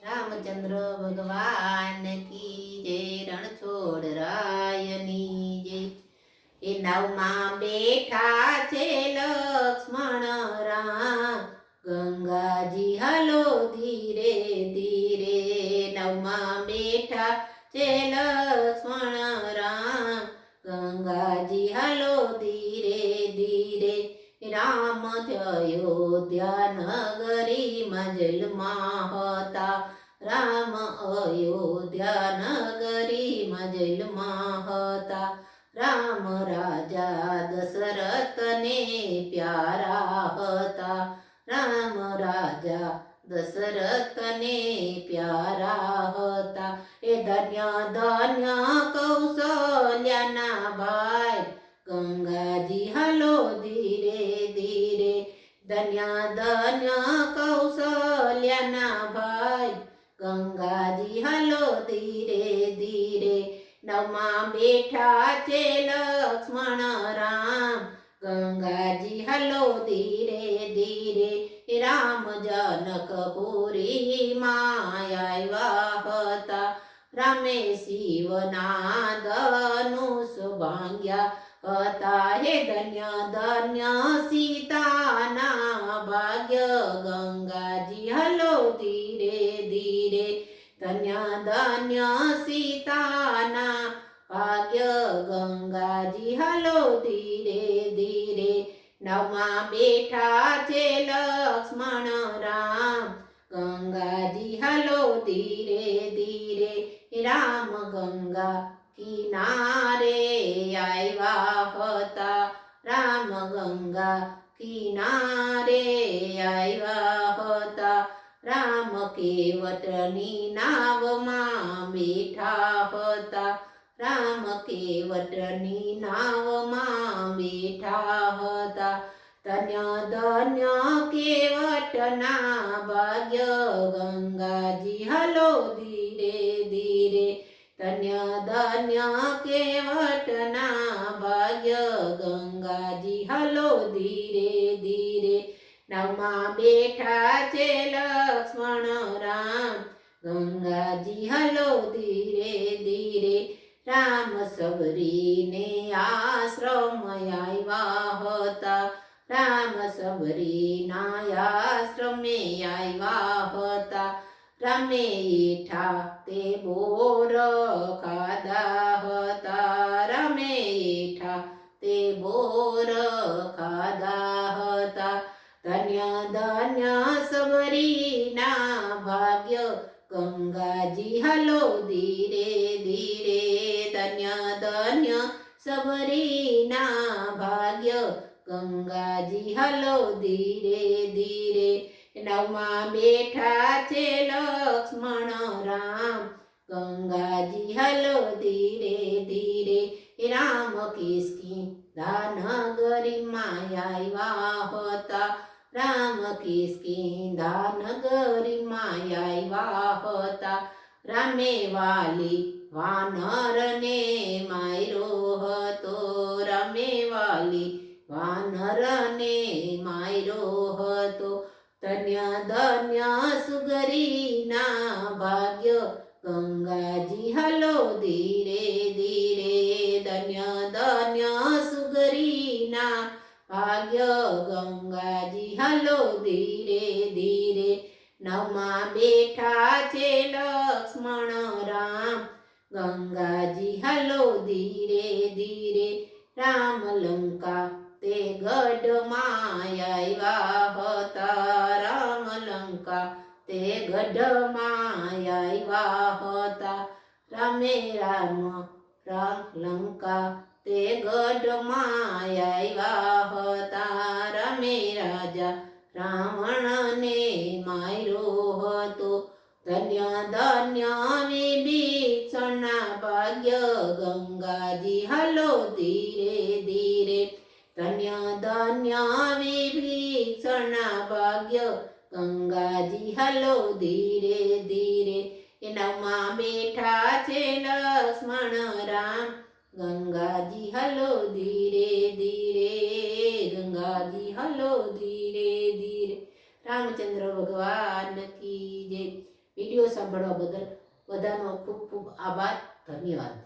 રામચંદ્ર ભગવાન કી જય, રણછોડ રાયની જય। એ નાવમાં બેઠા છે લક્ષ્મણ રામ, ગંગાજી હલો ધીરે ધીરે। નાવમાં બેઠા છે લક્ષ્મણ રામ, ગંગાજી હલો ધીરે ધીરે। રામ અયોધ્યા નગરીમાં જેલમાં હતા, રામ અયોધ્યા નગરીમાં જેલમાં હતા। રામ રાજા દશરથને પ્યારા હતા, રામ રાજા દશરથને પ્યારા હતા। એ ધન્ય ધન્ય કૌશલ્યાના ભાઈ, ગંગાજી હલો ધીરે ધીરે। ધન્ય ધન્ય કૌશલ્યાના ભાઈ, ગંગાજી હલો ધીરે ધીરે। નવમાં બેઠા છે લક્ષ્મણ રામ, ગંગાજી હલો ધીરે ધીરે। રામ જનકપુરીમાં આવ્યા હતા, રામે શિવના ધનુષ ભાંગ્યા હતા। હે ધન્ય ધન્ય સીતાના ભાગ્ય, ગંગાજી હલો ધીરે ધીરે। ધન્ય ધન્ય સીતાના ભાગ્ય, ગંગાજી હલો ધીરે ધીરે। નવમાં બેઠા છે લક્ષ્મણ રામ, ગંગાજી હલો ધીરે ધીરે। રામ ગંગા કિનારે આવ્યા હતા, રામ ગંગા કિનારે આવ્યા હતા। રામ કેવટની નાવમાં બેઠા હતા, રામ કેવટની નાવમાં બેઠા હતા। ધન્ય ધન્ય કેવટના ભાગ્ય, ગંગાજી હલો ધીરે ધીરે। ધન્ય ધન્ય કેવટના ભાગ્ય, ગંગાજી હલો ધીરે ધીરે। નવમાં બેઠા છે લક્ષ્મણ રામ, ગંગાજી હલો ધીરે ધીરે। રામ સબરીને આશ્રમ આવ્યા હતા, રામ સબરીના આશ્રમે આવ્યા હતા। રામે ઈઠા તે બોર ખાધા હતા, રામે ઈઠા તે બોર ખાધા હતા। ધન્ય ધન્ય સબરીના ભાગ્ય, ગંગાજી હલો ધીરે ધીરે। ધન્ય ધન્ય સબરીના ભાગ્ય, ગંગાજી હલો ધીરે ધીરે। નવમાં બેઠા છે લક્ષ્મણ રામ, ગંગાજી હલો ધીરે ધીરે। રામ કિષ્કિંધા નગરીમાં આવ્યા હતા, રામ કિષ્કિંધા નગરીમાં આવ્યા હતા। રામે વાલી વાનરને માર્યો હતો, રામે વાલી વાનરને માર્યો હતો। ધન્ય ધન્ય સુગરીના ભાગ્ય, ગંગાજી હલો ધીરે ધીરે। ધન્ય ધન્ય સુગરીના ભાગ્ય, ગંગાજી હલો ધીરે ધીરે। નવમાં બેઠા છે લક્ષ્મણ રામ, ગંગાજી હલો ધીરે ધીરે। રામ લંકા તે ગઢમાં આવ્યા હતા, રામ લંકા તે ગઢમાં આવ્યા હતા। રામે રામ લંકા તે ગઢમાં આવ્યા હતા, રામે રાજા રાવણને માર્યો હતો। ધન્ય ધન્ય વિભીષણના ભાગ્ય, ગંગાજી હલો ધીરે ધીરે। ધન્ય ધન્ય વિભીષણના ભાગ્ય, ગંગાજી હલો ધીરે ધીરે। નવમાં બેઠા છે લક્ષ્મણ રામ, ગંગાજી હલો ધીરે ધીરે। ગંગાજી હલો ધીરે ધીરે। રામચંદ્ર ભગવાન કી જય। વિડીયો સાંભળવા બદલ બધાનો ખૂબ ખૂબ આભાર, ધન્યવાદ.